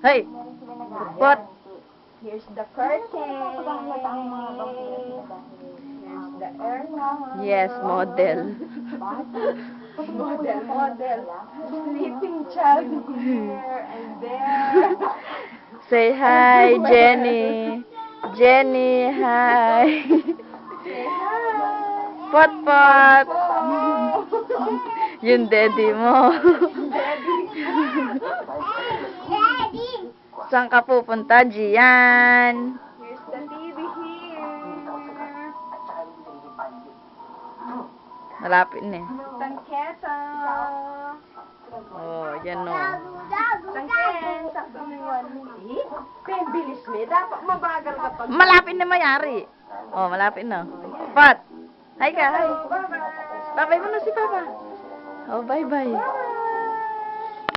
Hey! What? Here's the curtain. Here's the aircon. Yes, model. Model. Sleeping child here and there. Say hi, Jenny. Jenny, hi. Say hi. Pot pot. Oh. Yung daddy mo. Saan ka pupunta, Gian? Here's the TV here. Malapit na eh. Tangketa. Oh, yan o. Tangken. Sakto na yun. Eh? Bilis mo. Dapat mabagal ka pag... Malapit na mayari. Oh, malapit na. Pat. Hi ka, hi. Bye-bye. Bye-bye mo na si Papa. Oh, bye-bye. Bye.